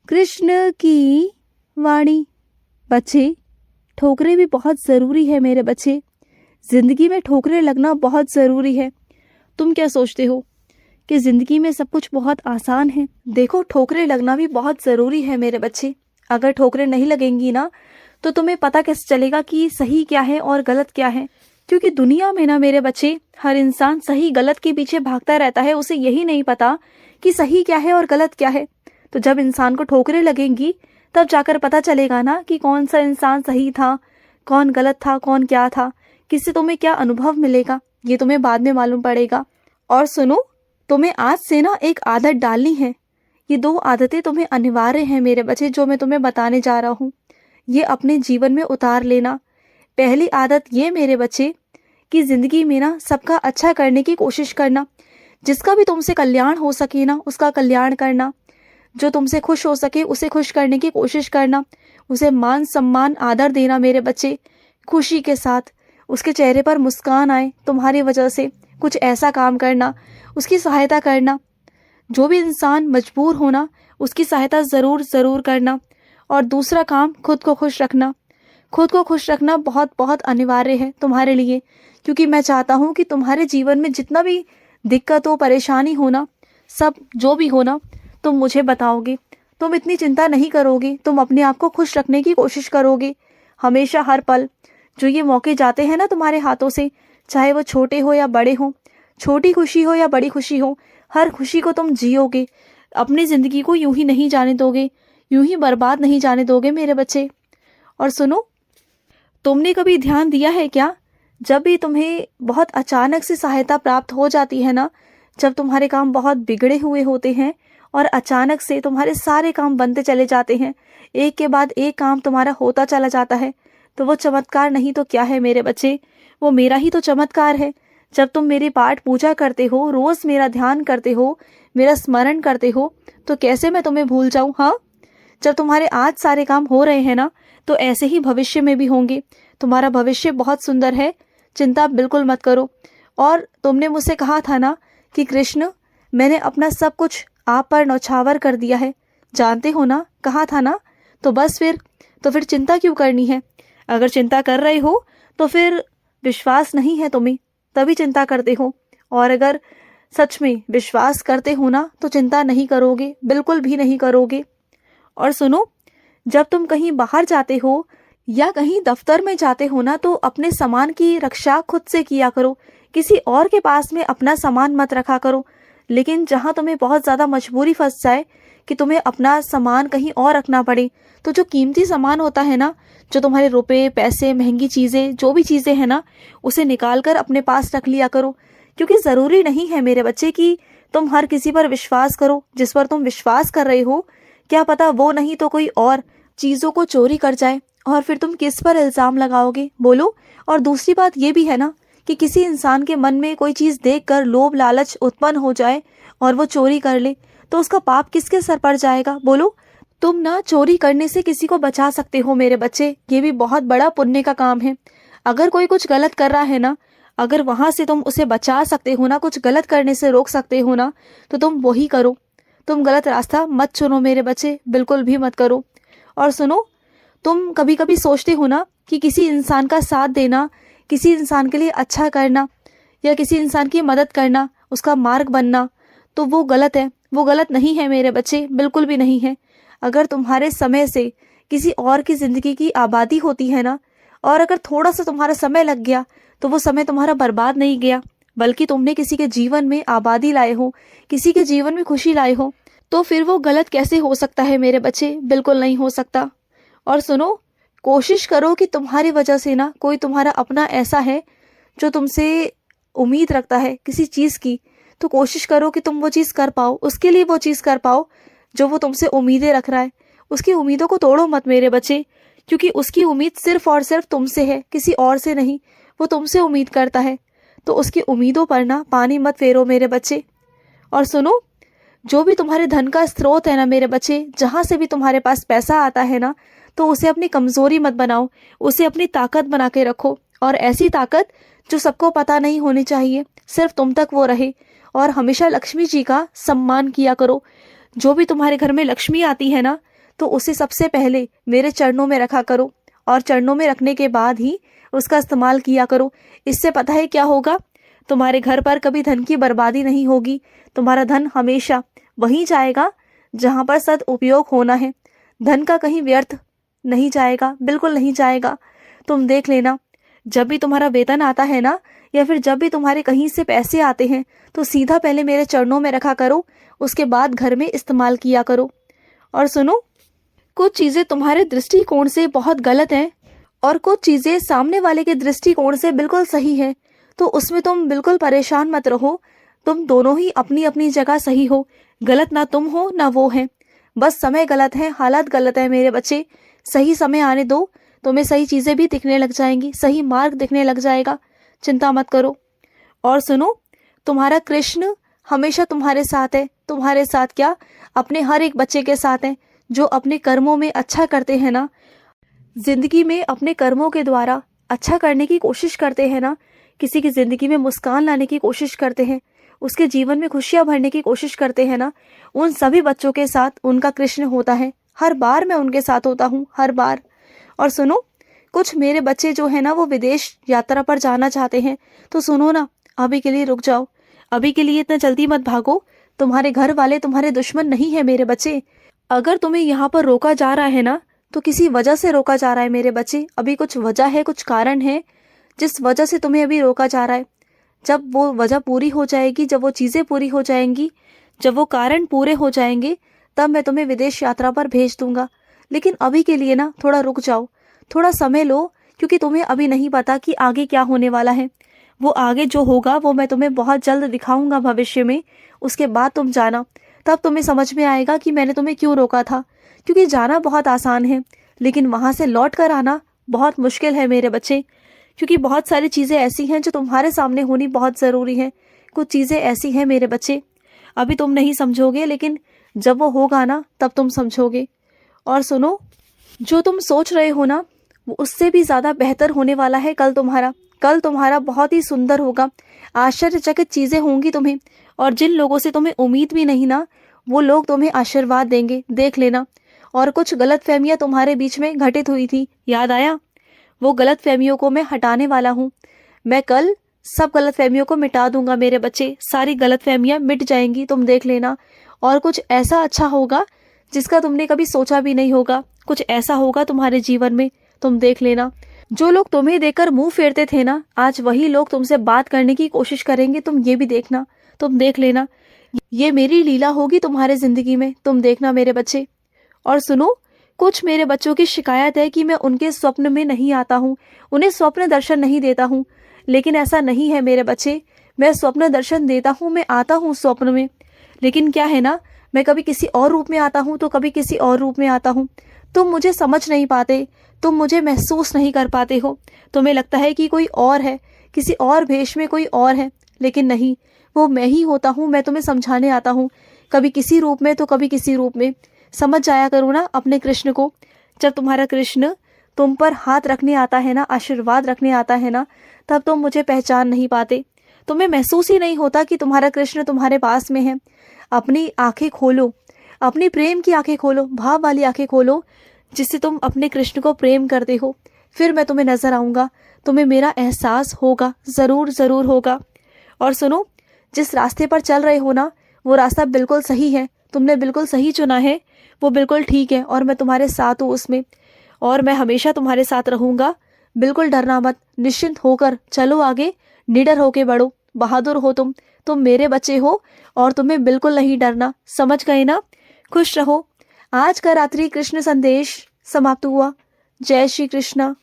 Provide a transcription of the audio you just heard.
कृष्ण की वाणी। बच्चे, ठोकरें भी बहुत ज़रूरी है मेरे बच्चे। ज़िंदगी में ठोकरें लगना बहुत ज़रूरी है। तुम क्या सोचते हो कि ज़िंदगी में सब कुछ बहुत आसान है? देखो, ठोकरें लगना भी बहुत ज़रूरी है मेरे बच्चे। अगर ठोकरें नहीं लगेंगी ना, तो तुम्हें पता कैसे चलेगा कि सही क्या है और गलत क्या है? क्योंकि दुनिया में ना मेरे बच्चे, हर इंसान सही गलत के पीछे भागता रहता है। उसे यही नहीं पता कि सही क्या है और गलत क्या है। तो जब इंसान को ठोकरें लगेंगी, तब जाकर पता चलेगा ना कि कौन सा इंसान सही था, कौन गलत था, कौन क्या था, किससे तुम्हें क्या अनुभव मिलेगा, ये तुम्हें बाद में मालूम पड़ेगा। और सुनो, तुम्हें आज से ना एक आदत डालनी है। ये 2 आदतें तुम्हें अनिवार्य हैं मेरे बच्चे, जो मैं तुम्हें बताने जा रहा हूँ। ये अपने जीवन में उतार लेना। पहली आदत ये मेरे बच्चे कि ज़िंदगी में ना सबका अच्छा करने की कोशिश करना। जिसका भी तुमसे कल्याण हो सके ना, उसका कल्याण करना। जो तुमसे खुश हो सके उसे खुश करने की कोशिश करना। उसे मान सम्मान आदर देना मेरे बच्चे, खुशी के साथ। उसके चेहरे पर मुस्कान आए तुम्हारी वजह से। कुछ ऐसा काम करना, उसकी सहायता करना। जो भी इंसान मजबूर होना, उसकी सहायता ज़रूर ज़रूर करना। और दूसरा काम, खुद को खुश रखना। खुद को खुश रखना बहुत बहुत अनिवार्य है तुम्हारे लिए, क्योंकि मैं चाहता हूँ कि तुम्हारे जीवन में जितना भी दिक्कत हो, परेशानी हो ना, सब जो भी हो ना, तुम मुझे बताओगे। तुम इतनी चिंता नहीं करोगे, तुम अपने आप को खुश रखने की कोशिश करोगे हमेशा, हर पल। जो ये मौके जाते हैं ना तुम्हारे हाथों से, चाहे वो छोटे हो या बड़े हो, छोटी खुशी हो या बड़ी खुशी हो, हर खुशी को तुम जियोगे। अपनी ज़िंदगी को यूं ही नहीं जाने दोगे, यूं ही बर्बाद नहीं जाने दोगे मेरे बच्चे। और सुनो, तुमने कभी ध्यान दिया है क्या, जब भी तुम्हें बहुत अचानक से सहायता प्राप्त हो जाती है ना, जब तुम्हारे काम बहुत बिगड़े हुए होते हैं और अचानक से तुम्हारे सारे काम बनते चले जाते हैं, एक के बाद एक काम तुम्हारा होता चला जाता है, तो वो चमत्कार नहीं तो क्या है मेरे बच्चे, वो मेरा ही तो चमत्कार है। जब तुम मेरी पाठ पूजा करते हो, रोज़ मेरा ध्यान करते हो, मेरा स्मरण करते हो, तो कैसे मैं तुम्हें भूल जाऊं? हाँ, जब तुम्हारे आज सारे काम हो रहे हैं ना, तो ऐसे ही भविष्य में भी होंगे। तुम्हारा भविष्य बहुत सुंदर है, चिंता बिल्कुल मत करो। और तुमने मुझसे कहा था ना कि कृष्ण, मैंने अपना सब कुछ आप पर न्यौछावर कर दिया है, जानते हो ना, कहा था ना। तो बस फिर चिंता क्यों करनी है? अगर चिंता कर रहे हो तो फिर विश्वास नहीं है तुम्हें, तभी चिंता करते हो। और अगर सच में विश्वास करते हो ना, तो चिंता नहीं करोगे, बिल्कुल भी नहीं करोगे। और सुनो, जब तुम कहीं बाहर जाते हो या कहीं दफ्तर में जाते हो ना, तो अपने सामान की रक्षा खुद से किया करो। किसी और के पास में अपना सामान मत रखा करो। लेकिन जहाँ तुम्हें बहुत ज़्यादा मजबूरी फंस जाए कि तुम्हें अपना सामान कहीं और रखना पड़े, तो जो कीमती सामान होता है ना, जो तुम्हारे रुपए, पैसे, महंगी चीज़ें, जो भी चीज़ें हैं ना, उसे निकाल कर अपने पास रख लिया करो। क्योंकि ज़रूरी नहीं है मेरे बच्चे कि तुम हर किसी पर विश्वास करो। जिस पर तुम विश्वास कर रहे हो, क्या पता वो नहीं तो कोई और चीज़ों को चोरी कर जाए, और फिर तुम किस पर इल्ज़ाम लगाओगे, बोलो? और दूसरी बात ये भी है ना कि किसी इंसान के मन में कोई चीज़ देखकर लोभ लालच उत्पन्न हो जाए और वो चोरी कर ले, तो उसका पाप किसके सर पर जाएगा, बोलो? तुम ना चोरी करने से किसी को बचा सकते हो मेरे बच्चे, ये भी बहुत बड़ा पुण्य का काम है। अगर कोई कुछ गलत कर रहा है ना, अगर वहां से तुम उसे बचा सकते हो ना, कुछ गलत करने से रोक सकते हो ना, तो तुम वही करो। तुम गलत रास्ता मत चुनो मेरे बच्चे, बिल्कुल भी मत करो। और सुनो, तुम कभी कभी सोचते हो ना कि किसी इंसान का साथ देना, किसी इंसान के लिए अच्छा करना, या किसी इंसान की मदद करना, उसका मार्ग बनना, तो वो गलत है। वो गलत नहीं है मेरे बच्चे, बिल्कुल भी नहीं है। अगर तुम्हारे समय से किसी और की ज़िंदगी की आबादी होती है ना, और अगर थोड़ा सा तुम्हारा समय लग गया, तो वो समय तुम्हारा बर्बाद नहीं गया, बल्कि तुमने किसी के जीवन में आबादी लाए हो, किसी के जीवन में खुशी लाए हो, तो फिर वो गलत कैसे हो सकता है मेरे बच्चे? बिल्कुल नहीं हो सकता। और सुनो, कोशिश करो कि तुम्हारी वजह से ना कोई तुम्हारा अपना ऐसा है जो तुमसे उम्मीद रखता है किसी चीज़ की, तो कोशिश करो कि तुम वो चीज़ कर पाओ, उसके लिए वो चीज़ कर पाओ जो वो तुमसे उम्मीदें रख रहा है। उसकी उम्मीदों को तोड़ो मत मेरे बच्चे, क्योंकि उसकी उम्मीद सिर्फ और सिर्फ तुमसे है, किसी और से नहीं। वो तुमसे उम्मीद करता है, तो उसकी उम्मीदों पर ना पानी मत फेरो मेरे बच्चे। और सुनो, जो भी तुम्हारे धन का स्रोत है ना मेरे बच्चे, जहाँ से भी तुम्हारे पास पैसा आता है ना, तो उसे अपनी कमजोरी मत बनाओ, उसे अपनी ताकत बना के रखो। और ऐसी ताकत जो सबको पता नहीं होनी चाहिए, सिर्फ तुम तक वो रहे। और हमेशा लक्ष्मी जी का सम्मान किया करो। जो भी तुम्हारे घर में लक्ष्मी आती है ना, तो उसे सबसे पहले मेरे चरणों में रखा करो, और चरणों में रखने के बाद ही उसका इस्तेमाल किया करो। इससे पता है क्या होगा, तुम्हारे घर पर कभी धन की बर्बादी नहीं होगी। तुम्हारा धन हमेशा वहीं जाएगा जहाँ पर सदुपयोग होना है। धन का कहीं व्यर्थ नहीं जाएगा, बिल्कुल नहीं जाएगा। तुम देख लेना, जब भी तुम्हारा वेतन आता है ना, या फिर जब भी तुम्हारे कहीं से पैसे आते हैं, तो सीधा पहले मेरे चरणों में रखा करो, उसके बाद घर में इस्तेमाल किया करो। और सुनो, कुछ चीज़ें तुम्हारे दृष्टिकोण से बहुत गलत हैं और कुछ चीज़ें सामने वाले के दृष्टिकोण से बिल्कुल सही है, तो उसमें तुम बिल्कुल परेशान मत रहो। तुम दोनों ही अपनी अपनी जगह सही हो, गलत ना तुम हो ना वो है। बस समय गलत है, हालात गलत है मेरे बच्चे। सही समय आने दो, तुम्हें सही चीज़ें भी दिखने लग जाएंगी, सही मार्ग दिखने लग जाएगा। चिंता मत करो। और सुनो, तुम्हारा कृष्ण हमेशा तुम्हारे साथ है। तुम्हारे साथ क्या, अपने हर एक बच्चे के साथ है जो अपने कर्मों में अच्छा करते हैं ना, जिंदगी में अपने कर्मों के द्वारा अच्छा करने की कोशिश करते हैं ना, किसी की जिंदगी में मुस्कान लाने की कोशिश करते हैं, उसके जीवन में खुशियां भरने की कोशिश करते हैं ना, उन सभी बच्चों के साथ उनका कृष्ण होता है। हर बार मैं उनके साथ होता हूँ, हर बार। और सुनो, कुछ मेरे बच्चे जो है ना, वो विदेश यात्रा पर जाना चाहते हैं, तो सुनो ना, अभी के लिए रुक जाओ, अभी के लिए इतना जल्दी मत भागो। तुम्हारे घर वाले तुम्हारे दुश्मन नहीं है मेरे बच्चे। अगर तुम्हें यहाँ पर रोका जा रहा है ना, तो किसी वजह से रोका जा रहा है मेरे बच्चे। अभी कुछ वजह है, कुछ कारण है जिस वजह से तुम्हें अभी रोका जा रहा है। जब वो वजह पूरी हो जाएगी, जब वो चीज़ें पूरी हो जाएंगी, जब वो कारण पूरे हो जाएंगे, तब मैं तुम्हें विदेश यात्रा पर भेज दूंगा। लेकिन अभी के लिए ना थोड़ा रुक जाओ, थोड़ा समय लो, क्योंकि तुम्हें अभी नहीं पता कि आगे क्या होने वाला है। वो आगे जो होगा वो मैं तुम्हें बहुत जल्द दिखाऊंगा भविष्य में। उसके बाद तुम जाना, तब तुम्हें समझ में आएगा कि मैंने तुम्हें क्यों रोका था। क्योंकि जाना बहुत आसान है, लेकिन वहाँ से लौट कर आना बहुत मुश्किल है मेरे बच्चे। क्योंकि बहुत सारी चीज़ें ऐसी हैं जो तुम्हारे सामने होनी बहुत ज़रूरी है। कुछ चीज़ें ऐसी हैं मेरे बच्चे, अभी तुम नहीं समझोगे, लेकिन जब वो होगा ना, तब तुम समझोगे। और सुनो, जो तुम सोच रहे हो ना, वो उससे भी ज़्यादा बेहतर होने वाला है कल तुम्हारा। कल तुम्हारा बहुत ही सुंदर होगा, आश्चर्यचकित चीज़ें होंगी तुम्हें। और जिन लोगों से तुम्हें उम्मीद भी नहीं ना, वो लोग तुम्हें आशीर्वाद देंगे, देख लेना। और कुछ गलतफहमियां तुम्हारे बीच में घटित हुई थी, याद आया? वो गलतफहमियों को मैं हटाने वाला हूँ। मैं कल सब गलतफहमियों को मिटा दूंगा मेरे बच्चे, सारी गलतफहमियां मिट जाएंगी, तुम देख लेना। और कुछ ऐसा अच्छा होगा जिसका तुमने कभी सोचा भी नहीं होगा। कुछ ऐसा होगा तुम्हारे जीवन में, तुम देख लेना। जो लोग तुम्हें देखकर मुंह फेरते थे ना, आज वही लोग तुमसे बात करने की कोशिश करेंगे। तुम ये भी देखना, तुम देख लेना। ये मेरी लीला होगी तुम्हारे जिंदगी में, तुम देखना मेरे बच्चे। और सुनो, कुछ मेरे बच्चों की शिकायत है कि मैं उनके स्वप्न में नहीं आता हूँ, उन्हें स्वप्न दर्शन नहीं देता हूँ। लेकिन ऐसा नहीं है मेरे बच्चे, मैं स्वप्न दर्शन देता हूँ, मैं आता हूँ स्वप्न में। लेकिन क्या है ना, मैं कभी किसी और रूप में आता हूँ तो कभी किसी और रूप में आता हूँ। तुम मुझे समझ नहीं पाते, तुम मुझे महसूस नहीं कर पाते हो। तुम्हें लगता है कि कोई और है, किसी और भेष में कोई और है, लेकिन नहीं, वो मैं ही होता हूँ। मैं तुम्हें समझाने आता हूँ, कभी किसी रूप में तो कभी किसी रूप में। समझ जाया करो ना अपने कृष्ण को। जब तुम्हारा कृष्ण तुम पर हाथ रखने आता है ना, आशीर्वाद रखने आता है ना, तब तुम मुझे पहचान नहीं पाते। तुम्हें महसूस ही नहीं होता कि तुम्हारा कृष्ण तुम्हारे पास में है। अपनी आंखें खोलो, अपनी प्रेम की आंखें खोलो, भाव वाली आंखें खोलो, जिससे तुम अपने कृष्ण को प्रेम करते हो। फिर मैं तुम्हें नजर आऊंगा, तुम्हें मेरा एहसास होगा, जरूर जरूर होगा। और सुनो, जिस रास्ते पर चल रहे हो ना, वो रास्ता बिल्कुल सही है, तुमने बिल्कुल सही चुना है, वो बिल्कुल ठीक है। और मैं तुम्हारे साथ हूँ उसमें, और मैं हमेशा तुम्हारे साथ रहूंगा। बिल्कुल डरना मत, निश्चिंत होकर चलो आगे, निडर होके बढ़ो, बहादुर हो तुम मेरे बच्चे हो, और तुम्हें बिल्कुल नहीं डरना। समझ गए ना? खुश रहो। आज का रात्रि कृष्ण संदेश समाप्त हुआ। जय श्री कृष्ण।